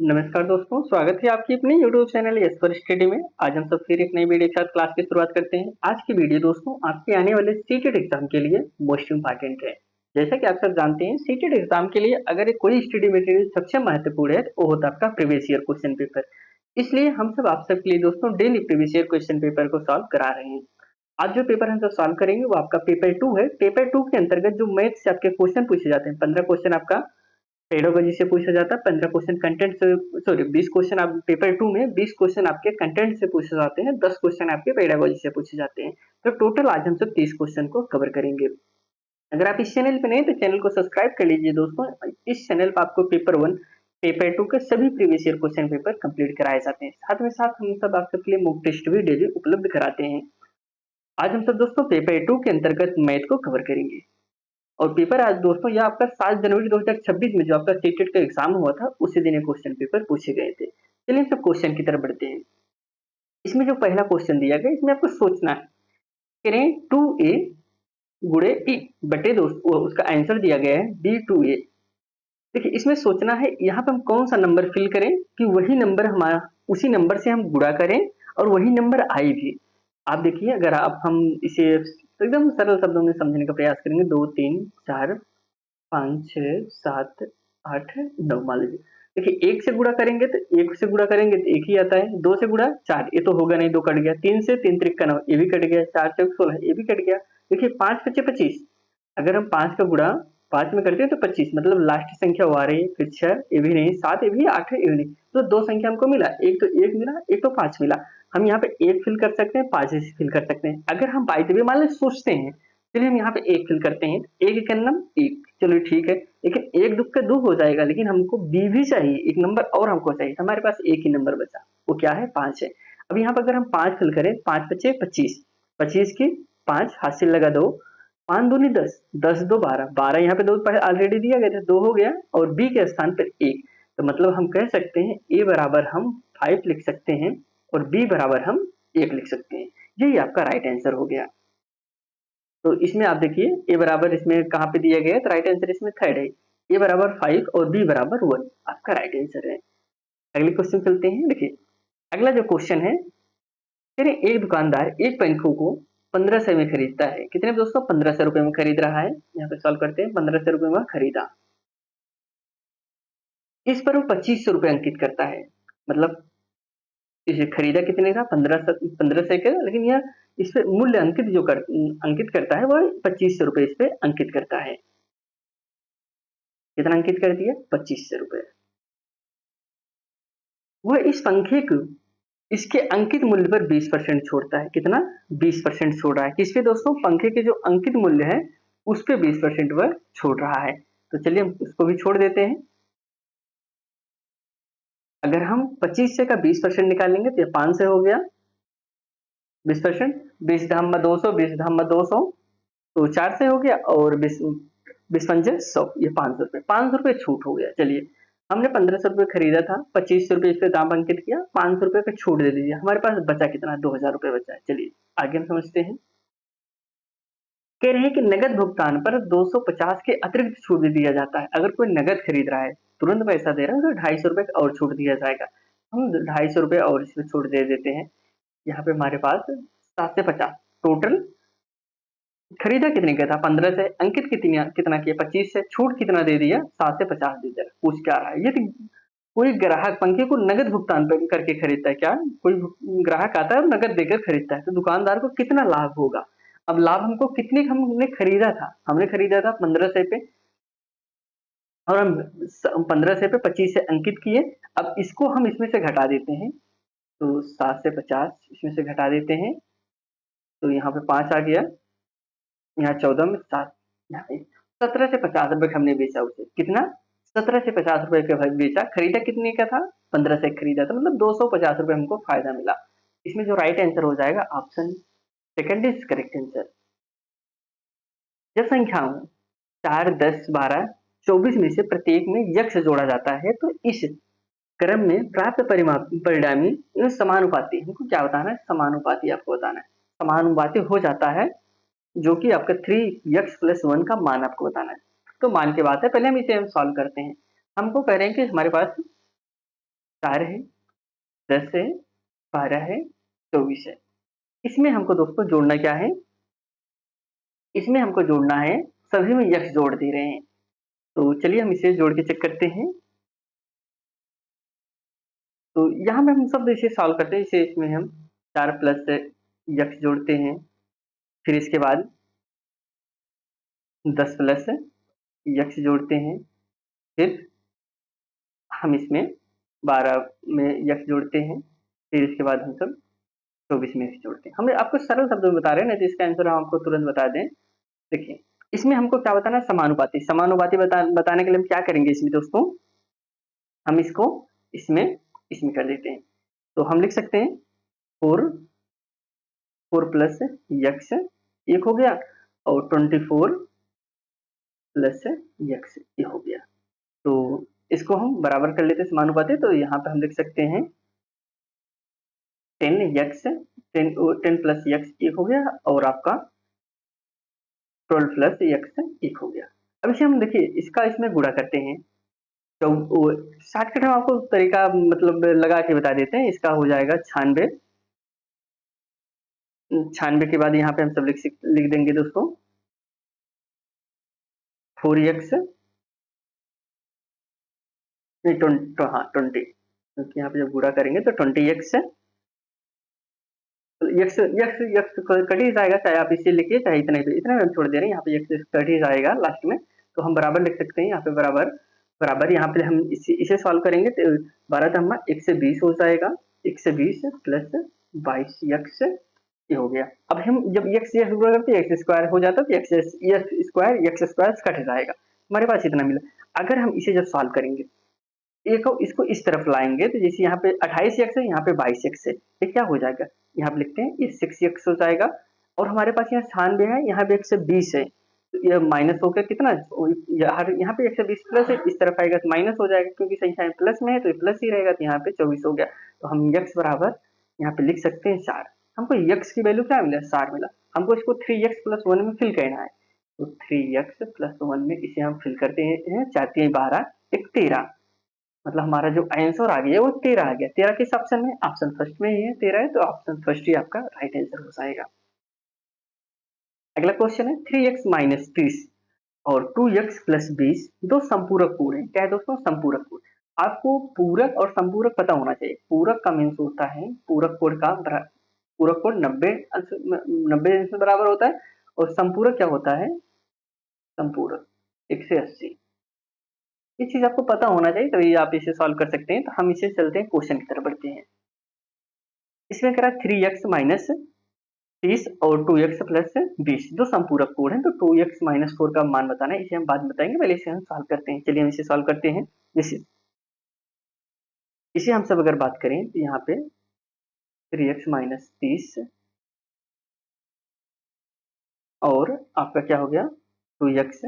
नमस्कार दोस्तों, स्वागत है आपकी अपने YouTube channel yes for study में। आज हम सब फिर एक नई वीडियो के साथ क्लास की शुरुआत करते हैं। आज की वीडियो दोस्तों आपके आने वाले सीटेट एग्जाम के लिए मोस्ट इम्पोर्टेंट है। जैसा कि आप सब जानते हैं, सीटेट एग्जाम के लिए अगर एक कोई स्टडी मटेरियल सबसे महत्वपूर्ण है तो वो होता है आपका प्रीवियस ईयर क्वेश्चन पेपर। इसलिए हम सब आप सबके लिए दोस्तों daily previous year question paper को सॉल्व करा रहे हैं। आज जो पेपर हम सब सॉल्व करेंगे वो आपका पेपर 2 है। पेपर 2 के अंतर्गत जो मैथ से आपके क्वेश्चन पूछे जाते हैं, 15 क्वेश्चन आपका पेडागोजी से पूछा जाता है, 15 क्वेश्चन कंटेंट से, सॉरी 20 क्वेश्चन आप पेपर 2 में 20 क्वेश्चन आपके कंटेंट से पूछे जाते हैं, 10 क्वेश्चन आपके पेडागोजी से पूछे जाते हैं। तो टोटल आज हम सब 30 क्वेश्चन को कवर करेंगे। अगर आप इस चैनल पे नए तो चैनल को सब्सक्राइब कर लीजिए दोस्तों। इस चैनल पर आपको पेपर 1, पेपर 2 के सभी previous year question paper complete कराए जाते हैं। साथ में साथ हम सब आप सबके लिए मॉक टेस्ट भी डेली उपलब्ध कराते हैं। आज हम सब दोस्तों पेपर 2 के अंतर्गत मैथ को कवर करेंगे। और पेपर आज दोस्तों यह आपका 7 जनवरी 2026 में जो आपका सीटेट का एग्जाम हुआ था उसी दिन ये क्वेश्चन पेपर पूछे गए थे। चलिए हम सब क्वेश्चन की तरफ बढ़ते हैं। इसमें जो पहला क्वेश्चन दिया गया, इसमें आपको सोचना है, करें 2a गुणे e बटे दोस्तों उसका आंसर दिया गया है d2a। देखिए इसमें सोचना है यहाँ पे हम कौन सा नंबर फिल करें कि वही नंबर हमारा उसी नंबर से हम गुणा करें और वही नंबर आए भी। आप देखिए अगर आप हम इसे तो एकदम सरल शब्दों में समझने का प्रयास करेंगे, 2 3 4 5 6 7 8 9 मान लीजिए। देखिए 1 से गुणा करेंगे तो 1 से गुणा करेंगे तो 1 ही आता है, 2 से गुणा 4 ये तो होगा नहीं, 2 कट गया, 3 से 3 त्रिक का 9 ये भी कट गया, 4 चौक 16 ये भी कट गया। देखिए 5 पचे 25, अगर हम 5 का गुणा 5 में करते हैं तो 25, मतलब लास्ट संख्या वो आ रही है, फिर 6 ये भी नहीं, 7 ये भी, 8 ये भी नहीं, तो 2 संख्या हमको मिला, एक तो 1 मिला, एक तो 5 मिला। हम यहाँ पे 1 फिल कर सकते हैं, 5 फिल कर सकते हैं। अगर हम बाय द वे मान लें सोचते हैं, चलिए हम यहाँ पे 1 फिल करते हैं, 1 का नाम 1, चलो ठीक है, लेकिन 1 दुख का 2 हो जाएगा, लेकिन हमको बी भी चाहिए, एक नंबर और हमको चाहिए, हमारे पास एक ही नंबर बचा, वो क्या है 5 है। अब यहाँ पर अगर हम 5 फिल करें, 5 पचे 25, 25 की 5 हासिल लगा 2, 5 दूनी 10, 10 दो 12, 12 यहाँ पे 2 ऑलरेडी दिया गया था, 2 हो गया और बी के स्थान पर 1। तो मतलब हम कह सकते हैं ए बराबर हम 5 लिख सकते हैं और बी बराबर हम 1 लिख सकते हैं। यही आपका राइट आंसर हो गया। तो इसमें आप देखिए ए बराबर इसमें कहाँ पे दिया गया है, तो राइट आंसर इसमें थर्ड है, ए बराबर 5 और बी बराबर 1 आपका राइट आंसर है। अगले क्वेश्चन चलते हैं। देखिए अगला जो क्वेश्चन है, चलिए एक दुकानदार एक पंखों को 1500 में खरीदता है। कितने दोस्तों, 1500 रुपए में खरीद रहा है। यहाँ पे सॉल्व करते हैं, 1500 रुपए में खरीदा, इस पर वो 2500 रुपए अंकित करता है। मतलब इसे खरीदा कितने का, 1500 का, लेकिन यह इस पे मूल्य अंकित अंकित करता है वह 2500 रुपए इस पे अंकित करता है। कितना अंकित कर दिया, 2500 रुपए। वह इस पंखे को इसके अंकित मूल्य पर 20% छोड़ता है। कितना, 20% छोड़ रहा है। किस पे दोस्तों, पंखे के जो अंकित मूल्य है उस पे 20% वह छोड़ रहा है। तो चलिए हम उसको भी छोड़ देते हैं। अगर हम 25 से का 20% निकालेंगे तो ये 5 से हो गया 20%, 20 धाम 200, 20 धाम 200 तो 4 से हो गया, और 20 पंजे 100, ये 500 रुपए, 500 रुपए छूट हो गया। चलिए हमने 1500 रुपए खरीदा था, 2500 रुपए इस पे दाम अंकित किया, 500 रुपए का छूट दे दीजिए, हमारे पास बचा कितना, 2000 रुपए बचा है। चलिए आगे हम समझते हैं। कह रहे हैं कि नगद भुगतान पर 250 के अतिरिक्त छूट भी दिया जाता है। अगर कोई नगद खरीद रहा है, तुरंत पैसा दे रहा है, तो 250 रुपए और छूट दिया जाएगा। हम 250 रुपए और इसमें छूट दे देते हैं। यहाँ पे हमारे पास 7 से 50 टोटल खरीदा कितने का था, 15 से, अंकित कितना किया 25 से, छूट कितना दे दिया, 7 से 50 दे दिया। पूछ क्या रहा है, ये तो कोई ग्राहक पंखे को नगद भुगतान करके खरीदता है। क्या कोई ग्राहक आता है और नगद देकर खरीदता है, तो दुकानदार को कितना लाभ होगा। अब लाभ हमको कितने हमने खरीदा था, हमने खरीदा था 1500 पे, और हम 1500 पे 25 से अंकित किए। अब इसको हम इसमें से घटा देते हैं, तो 7 से 50 इसमें से घटा देते हैं, तो यहाँ पे 5 आ गया, यहाँ 14 में 7, यहाँ पे 17 से 50 रुपए हमने बेचा उसे। कितना, 17 से 50 रुपए का बेचा। खरीदा कितने का था, 15 से खरीदा था, मतलब 250 रुपए हमको फायदा मिला। इसमें जो राइट आंसर हो जाएगा option second is correct answer. जब संख्याओं 4 10 12 24 में से प्रत्येक में यक्ष जोड़ा जाता है तो इस क्रम में प्राप्त परिणामी समानुपाती, हमको क्या बताना है, समानुपाती आपको बताना है, समानुपाती हो जाता है, जो कि आपका 3x+1 का मान आपको बताना है। तो मान की बात है, पहले हम इसे सॉल्व करते हैं। हमको कह रहे हैं कि हमारे पास 4 है, 10 है, 12 है, 24 है। इसमें हमको दोस्तों जोड़ना क्या है? इसमें हमको जोड़ना है, सभी में यक्स जोड़ दे रहे हैं। तो चलिए हम इसे जोड़ के चेक करते हैं। तो यहाँ पे हम सब इसे सॉल्व करते हैं। इसे इसमें हम 4 प्लस यक्स जोड़ते हैं, फिर इसके बाद 10 प्लस यक्स जोड़ते हैं, फिर हम इसमें 12 में यक्स जोड़ते हैं, फिर इसके बाद हम सब 24 में यक्स जोड़ते हैं। हम आपको सरल शब्दों में बता रहे हैं ना, तो इसका आंसर हम आपको तुरंत बता दें। देखिए, इसमें हमको क्या बताना है? समानुपाती। समानुपाती बताने के लिए हम क्या करेंगे इसमें दोस्तों? हम इसको इसमें इसमें कर देते हैं। तो हम लिख सकते हैं 4 प्लस यक्स एक हो गया, और 24 प्लस यक्स ये हो गया। तो इसको हम बराबर कर लेते हैं समानुपाती। तो यहाँ पे हम लिख सकते हैं 10 यक्स 10 प्लस यक्स एक हो गया, और आपका 12 प्लस यक्स एक हो गया। अब इसे हम देखिए इसका इसमें गुणा करते हैं। तो शॉर्टकट हम आपको तरीका मतलब लगा के बता देते हैं। इसका हो जाएगा 96। 96 के बाद यहाँ पे हम सब लिख देंगे दोस्तों 4x नहीं 20, हाँ 20, क्योंकि यहाँ पे जब गुणा करेंगे तो 20x x x x cut ही जाएगा, चाहे आप इसे लिखिए चाहे इतना में हम छोड़ दे रहे हैं। यहाँ पे यक्स कट ही जाएगा लास्ट में, तो हम बराबर लिख सकते हैं। यहाँ पे बराबर बराबर यहाँ पे हम इसे सॉल्व करेंगे तो 12 धम्मा 1 से 20 हो जाएगा। 1 से 20 प्लस 22 यक्स ये हो गया। अब हम जब यक्स यक्स गुणा करते हैं एक्स स्क्वायर हो जाता है, तो यक्स स्क्वायर कट जाएगा। हमारे पास इतना मिला। अगर हम इसे जब सॉल्व करेंगे एक इसको इस तरफ लाएंगे, तो जैसे यहाँ पे 28 एक्स है, यहाँ पे 22 एक्स है, ये क्या हो जाएगा? यहाँ पे लिखते हैं ये 6 एक्स हो जाएगा। और हमारे पास यहाँ 96 है, यहाँ पे 120 है, तो ये माइनस हो गया कितना? यहाँ पे 120 प्लस है, इस तरफ आएगा तो माइनस हो जाएगा, क्योंकि संख्या प्लस में है तो ये प्लस ही रहेगा। तो यहाँ पे 24 हो गया। तो हम यक्स बराबर यहाँ पे लिख सकते हैं 4। हमको यक्स की वैल्यू क्या मिला? 4 मिला। हमको इसको 3x प्लस 1 में फिल करना है। तो 3x प्लस 1 में इसे हम फिल करते हैं। 4 3 12 1 13, मतलब हमारा जो आंसर आ गया वो 13 आ गया। 13 किस ऑप्शन में? ऑप्शन फर्स्ट में ही है 13 है, तो ऑप्शन फर्स्ट ही आपका राइट आंसर हो जाएगा। अगला क्वेश्चन है 3x माइनस 30 और 2x प्लस 20 दो संपूरक कोण है। क्या है दोस्तों? संपूरक कोण। आपको पूरक और संपूरक पता होना चाहिए। पूरक का मीन्स होता है पूरक कोण का पूरक कोण 90 अंश में बराबर होता है, और संपूरक क्या होता है? संपूरक 180। ये चीज आपको पता होना चाहिए, तभी आप इसे सॉल्व कर सकते हैं। तो हम इसे चलते हैं क्वेश्चन की तरफ बढ़ते हैं। इसमें कह रहा है 3x माइनस 30 और 2x प्लस 20 दो संपूरक कोण है। तो 2x माइनस 4 का मान बताना है, इसे हम बाद में बताएंगे, पहले इसे हम सॉल्व करते हैं। चलिए हम इसे सॉल्व करते हैं। जैसे इसे हम सब अगर बात करें तो यहाँ पे 3x माइनस 30 और आपका क्या हो गया 2x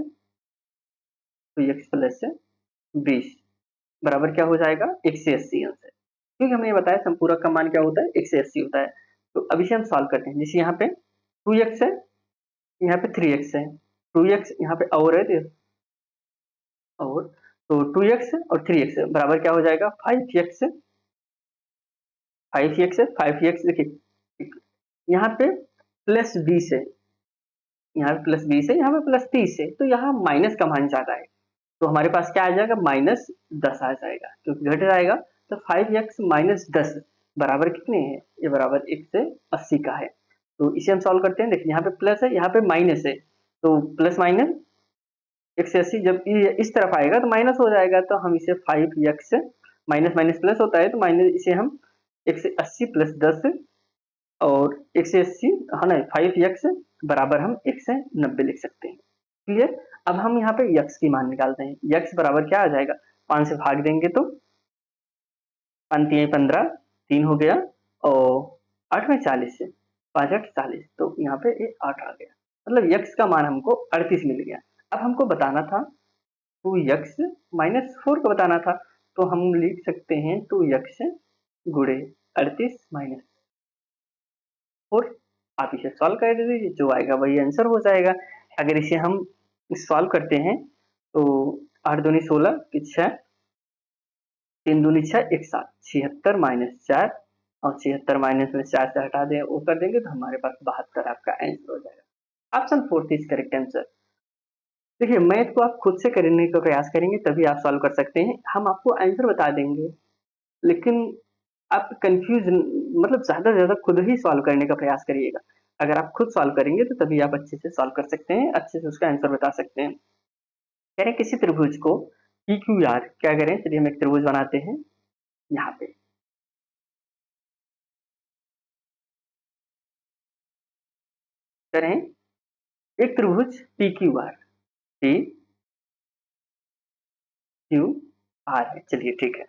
प्लस 20 बराबर क्या हो जाएगा 180 अंश है। क्योंकि हमने ये बताया संपूरक का मान क्या होता है 180 होता है। तो अब इसे हम सॉल्व करते हैं। जैसे यहाँ पे 2x है, यहाँ पे 3x है, 2x यहाँ पे और है और तो 2x और 3x बराबर क्या हो जाएगा 5x 5x देखिए यहाँ पे प्लस 20 है, यहाँ पे प्लस 20 है, यहाँ पे प्लस 30 है, तो यहाँ माइनस का मान ज्यादा है। तो हमारे पास क्या आ जाएगा माइनस 10 आ जाएगा, क्योंकि घट जाएगा। तो 5x माइनस 10 बराबर कितने हैं? ये बराबर 1 से 80 का है। तो इसे हम सॉल्व करते हैं। देखिए यहाँ पे प्लस है, यहाँ पे माइनस है, तो प्लस माइनस 180 जब ये इस तरफ आएगा तो माइनस हो जाएगा। तो हम इसे 5x माइनस माइनस प्लस होता है, तो माइनस इसे हम 180 प्लस 10 और 180 हाँ नहीं 5x बराबर हम 190 लिख सकते हैं। क्लियर? अब हम यहाँ पे यक्स की मान निकालते हैं। यक्स बराबर क्या आ जाएगा? 5 से भाग देंगे तो 5 3 15 3 हो गया, और 8 में 40 से 5 8 40, तो यहाँ पे ये 8 आ गया। मतलब यक्स का मान हमको 38 मिल गया। अब हमको बताना था 2x माइनस 4 को बताना था, तो हम लिख सकते हैं 2x गुणे 38 माइनस 4। आप इसे सॉल्व कर दीजिए, जो आएगा वही आंसर हो जाएगा। अगर इसे हम सॉल्व करते हैं तो 8 दूनी 16 6 3 दूनी 6, 1 7, 76 माइनस 4 और 76 माइनस में 4 से हटा दें, वो कर देंगे तो हमारे पास 72 आपका आंसर हो जाएगा। Option 4 is correct answer. देखिए मैथ को आप खुद से करने का प्रयास करेंगे तभी आप सॉल्व कर सकते हैं। हम आपको आंसर बता देंगे, लेकिन आप कंफ्यूज मतलब ज़्यादा से ज़्यादा खुद ही सॉल्व करने का प्रयास करिएगा। अगर आप खुद सॉल्व करेंगे तो तभी आप अच्छे से सॉल्व कर सकते हैं, अच्छे से उसका आंसर बता सकते हैं। कह रहे हैं किसी त्रिभुज को PQR क्या करें, चलिए हम एक त्रिभुज बनाते हैं यहाँ पे। कह रहे हैं एक त्रिभुज PQR है, चलिए ठीक है।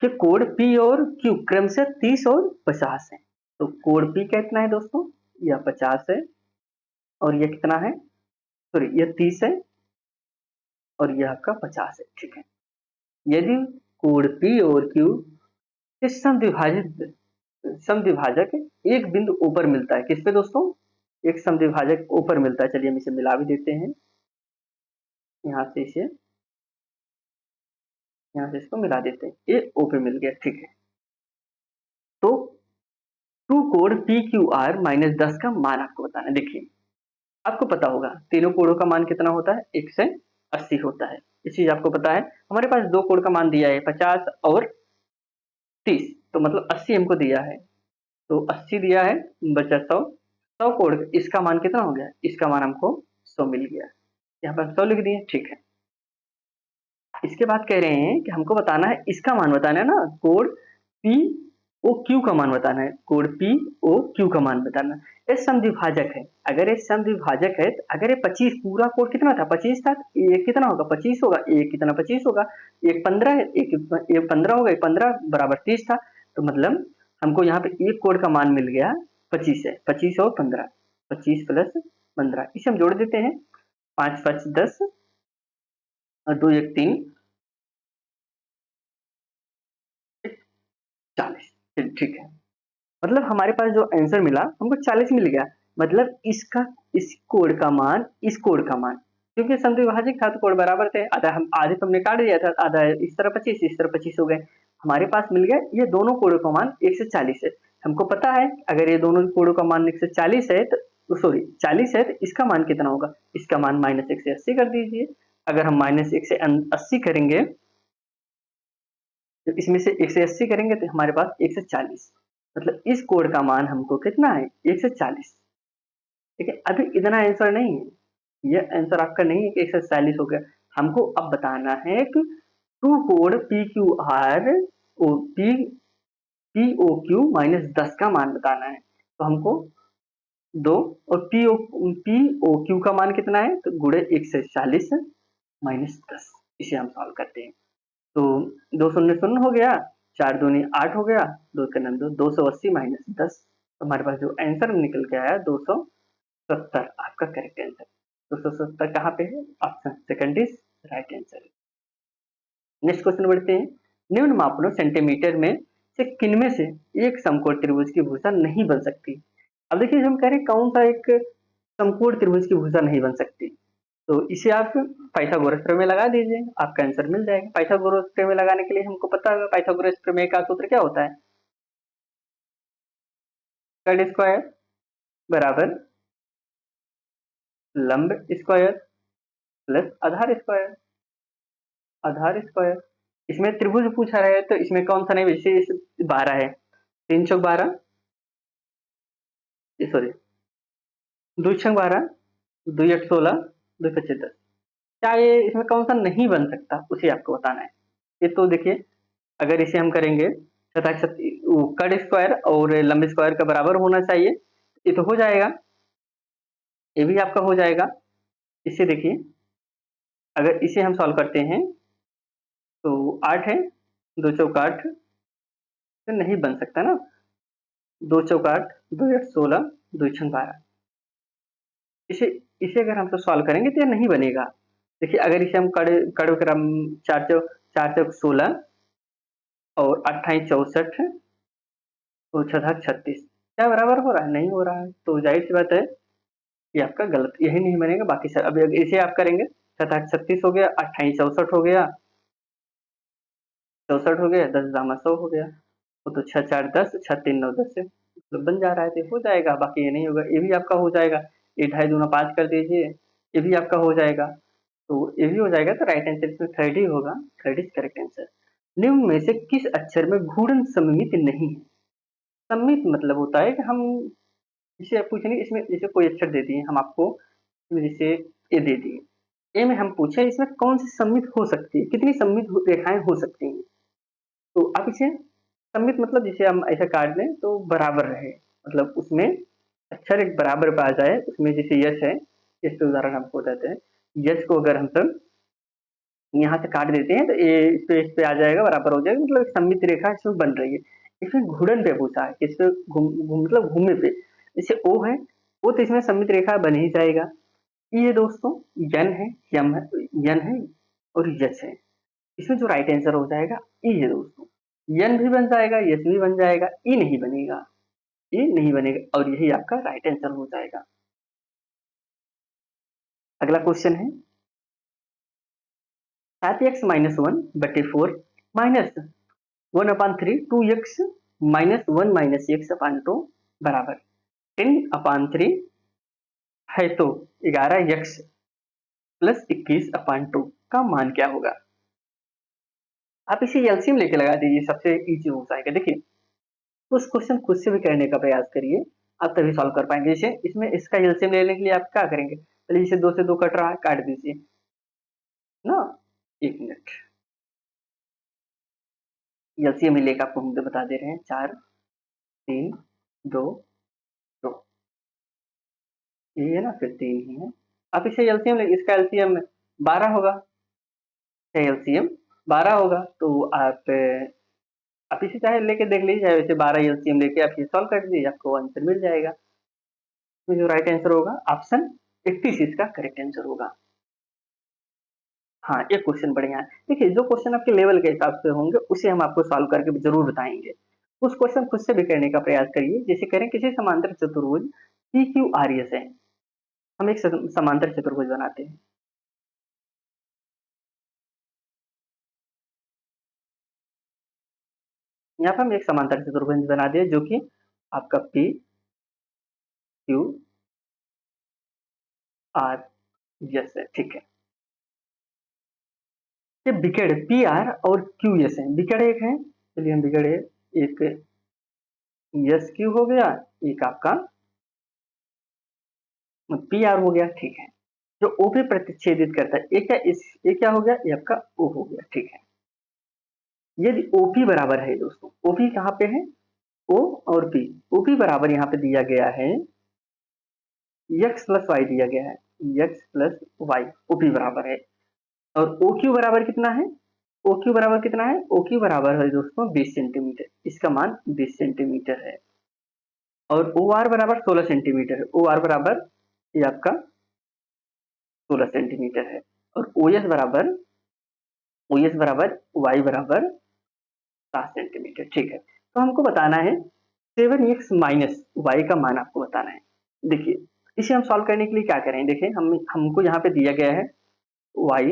कि कोण P और Q क्रम से 30 और 50 है। तो कोण P कितना है दोस्तों, यह 50 है और यह कितना है, सॉरी यह 30 है और यह आपका 50 है, ठीक है। यदि कोण P और Q के समद्विभाजक एक बिंदु ऊपर मिलता है, किस पे दोस्तों, एक समद्विभाजक ऊपर मिलता है। चलिए हम इसे मिला भी देते हैं, यहाँ से इसको मिला देते हैं, ये ओ पे मिल गया, ठीक है। तो टू कोण पी क्यू आर माइनस 10 का मान आपको बताना है। देखिए आपको पता होगा तीनों कोणों का मान कितना होता है, 1 से 80 होता है। ये चीज आपको पता है। हमारे पास दो कोण का मान दिया है 50 और 30, तो मतलब 80 हमको दिया है, तो 80 दिया है बचा 100। 100 कोण इसका मान कितना हो गया, इसका मान हमको 100 मिल गया, यहाँ पर 100 लिख दिए, ठीक है। इसके बाद कह रहे हैं कि हमको बताना है, इसका मान बताना है ना, कोण पी ओ क्यू का मान बताना है, कोण पी ओ क्यू का मान बताना है। ये समद्विभाजक है, अगर ये समद्विभाजक है, अगर ये 25 पूरा कोण कितना था, 25 था, ये कितना होगा, 25 होगा, एक कितना 25 होगा, एक 15 है, एक 15 होगा, 15 बराबर 30 था। तो मतलब हमको यहाँ पे एक कोण का मान मिल गया 25 है, 25 और 15, 25 प्लस 15, इसे हम जोड़ देते हैं, 5 5 10 और 2 1 3 40, ठीक है। मतलब हमारे पास जो आंसर मिला हमको 40 मिल गया। मतलब इसका, इस कोण का मान, इस कोण का मान, क्योंकि समद्विभाजक था तो कोण बराबर थे, आधा हम आधे तो हमने काट दिया था, आधा इस तरह 25 इस तरह 25 हो गए। हमारे पास मिल गया ये दोनों कोणों का मान 1 से 40 है। हमको पता है अगर ये दोनों कोणों का मान 1 से 40 है तो सॉरी 40 है तो इसका मान कितना होगा, इसका मान -1 से 80 कर दीजिए। अगर हम -1 से 80 करेंगे तो इसमें से 1 से 80 करेंगे तो हमारे पास 1 से 40, मतलब इस कोण का मान हमको कितना है, 1 से 40। ठीक है, अभी इतना आंसर नहीं है, ये आंसर आपका नहीं है कि 1 से 40 हो गया। हमको अब बताना है कि टू कोण P Q R O P P O Q minus 10 का मान बताना है। तो हमको 2 और पी ओ क्यू का मान कितना है, तो गुणे 1 से 40 माइनस 10, इसे हम सॉल्व करते हैं। तो 2 शून्य शून्य हो गया, 4 दूनी 8 हो गया, 2 का नम 2, 280 माइनस 10, तो हमारे पास जो आंसर निकल के आया 270 आपका करेक्ट आंसर। 270 कहाँ पे है, option second is right answer. Next question बढ़ते हैं। निम्न मापनों सेंटीमीटर में से किनमें से एक समकोण त्रिभुज की भुजा नहीं बन सकती। अब देखिए हम कह रहे हैं कौन सा एक समकोण त्रिभुज की भुजा नहीं बन सकती, तो इसे आप पाइथागोरस प्रमेय लगा दीजिए, आपका आंसर मिल जाएगा। पाइथागोरस प्रमेय लगाने के लिए हमको पता है पाइथागोरस प्रमेय का सूत्र क्या होता है, कर्ण स्क्वायर बराबर लंब स्क्वायर प्लस आधार स्क्वायर, आधार स्क्वायर। इसमें त्रिभुज पूछा रहा है तो इसमें कौन सा नहीं, विशेष 12 है, 3 चौक 12, सॉरी 2 छंग 12, 2 8 16, 2 पच्चीस 10। क्या ये इसमें कौन सा नहीं बन सकता उसे आपको बताना है। ये तो देखिए अगर इसे हम करेंगे तथा कर्ण स्क्वायर और लंब स्क्वायर का बराबर होना चाहिए, ये तो हो जाएगा, ये भी आपका हो जाएगा। इससे देखिए अगर इसे हम सॉल्व करते हैं तो 8 है, 2 चौक 8, तो नहीं बन सकता ना, 2 चौक 8, 2 8 16, 2 छंग 12। इसे इसे अगर हम तो सॉल्व करेंगे तो ये नहीं बनेगा। देखिए अगर इसे हम कड़ क्रम 4 चौक 16 और 28 64 और 6 36, क्या बराबर हो रहा है, नहीं हो रहा है, तो जाहिर सी बात है ये आपका गलत, यही नहीं बनेगा। बाकी सब अभी इसे आप करेंगे 7 8 36 हो गया, 28 64 हो गया 64 हो गया, 10 दामा 100 हो गया। वो तो 6 4 10, 6 3 9 10 से मतलब बन जा रहा है, तो हो जाएगा, बाकी ये नहीं होगा। ये भी आपका हो जाएगा, ये ढाई दूना 5 कर दीजिए, ये भी आपका हो जाएगा। तो ये भी हो जाएगा, तो राइट आंसर इसमें थर्ड ही होगा, थर्ड इज करेक्ट आंसर। निम्न में से किस अक्षर में घूर्णन सममित नहीं है? सममित मतलब होता है कि हम जैसे आप पूछेंगे इसमें, जैसे कोई अक्षर दे दिए हम आपको, जैसे ए दे दिए, ए में हम पूछे इसमें कौन सी सममित हो सकती है, कितनी सममित रेखाएं हो सकती हैं। तो आप इसे सममित मतलब जैसे हम ऐसा काट दें तो बराबर रहे, मतलब उसमें अक्षर एक बराबर पे आ जाए, उसमें जैसे यश है, यश के उदाहरण आपको बताते हैं। यश को अगर हम सब यहाँ से काट देते हैं तो ये इस पे आ जाएगा, बराबर हो जाएगा, मतलब एक सममित रेखा इसमें बन रही है। इसमें घूर्णन पे पूछा है, इस पे मतलब घूमने पे, जैसे ओ है, ओ तो इसमें सममित रेखा बन ही जाएगा। ये दोस्तों यन है, यम है, यन है और यश है। इसमें जो राइट आंसर हो जाएगा ई है दोस्तों। यन भी बन जाएगा, यश भी बन जाएगा, ई नहीं बनेगा, ई नहीं बनेगा, और यही आपका राइट आंसर हो जाएगा। अगला क्वेश्चन है 7x-1/4 minus 1/3 2x minus 1 minus x अपान 2 बराबर 10/3 है, तो 11x प्लस 21/2 का मान क्या होगा? आप इसे एलसीएम लेके लगा दीजिए, सबसे इजी हो जाएगा। देखिए, उस क्वेश्चन खुद से भी करने का प्रयास करिए, आप तभी सॉल्व कर पाएंगे। जैसे इसमें इसका एलसीएम लेने के लिए आप क्या करेंगे, पहले जैसे 2 से 2 कट रहा है, काट दीजिए ना। 1 मिनट, एलसीएम ही लेकर आपको हम बता दे रहे हैं। 4 3 2 2, ये है ना, फिर 3 ही है। आप इसे एलसीएम ले, इसका एलसीएम 12 होगा, एलसीएम 12 होगा, तो आप इसे चाहे लेके देख लीजिए, चाहे वैसे 12 एलसीएम लेके आप ये सॉल्व कर दीजिए, आपको आंसर मिल जाएगा। इसमें जो राइट आंसर होगा ऑप्शन 86 इसका करेक्ट आंसर होगा। हाँ, एक क्वेश्चन बढ़िया है। देखिए, जो क्वेश्चन आपके लेवल के हिसाब से होंगे उसे हम आपको सॉल्व करके जरूर बताएंगे। उस क्वेश्चन खुद से भी करने का प्रयास करिए। जैसे करें किसी समांतर चतुर्भुज पी क्यू आर एस है, हम एक समांतर चतुर्भुज बनाते हैं। यहाँ पर हम एक समांतर चतुर्भुज बना दिए जो कि आपका पी क्यू आर एस है, ठीक है। ये बिकेड पी आर और क्यू एस है, बिकेड एक है, चलिए हम बिकेड एक एस क्यू हो गया, एक आपका पी आर हो गया, ठीक है। जो ओ पे प्रतिच्छेदित करता है, ये क्या हो गया, ये आपका ओ हो गया, ठीक है। यदि ओपी बराबर है दोस्तों, ओपी कहाँ पे है, ओ और पी, ओपी बराबर यहाँ पे दिया गया है एक्स प्लस वाई दिया गया है, एक्स प्लस वाई, ओपी बराबर है। और ओ क्यू बराबर कितना है, ओ क्यू बराबर कितना है, ओ क्यू बराबर है दोस्तों 20 सेंटीमीटर, इसका मान 20 सेंटीमीटर है। और ओ आर बराबर 16 सेंटीमीटर है, ओ आर बराबर ये आपका 16 सेंटीमीटर है। और ओ एस बराबर, ओ एस बराबर वाई बराबर 7 सेंटीमीटर, ठीक है। तो हमको बताना है 7x माइनस वाई का मान आपको बताना है। देखिए, इसे हम सॉल्व करने के लिए क्या करें, देखिए हम हमको यहाँ पे दिया गया है वाई,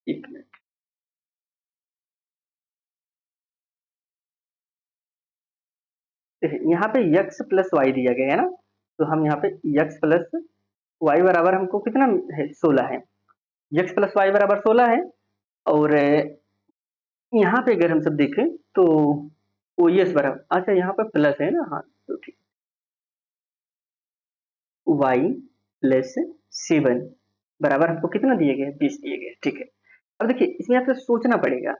एक मिनट, देखिए यहाँ पे x प्लस वाई दिया गया है ना, तो हम यहाँ पे x प्लस वाई बराबर हमको कितना है, 16 है। x प्लस वाई बराबर 16 है। और यहाँ पे अगर हम सब देखें तो ओ एस बराबर, अच्छा यहाँ पे प्लस है ना, हाँ तो ठीक, वाई प्लस 7 बराबर हमको कितना दिए गए, 20 दिए गए, ठीक है। अब देखिए इसमें आपको सोचना पड़ेगा,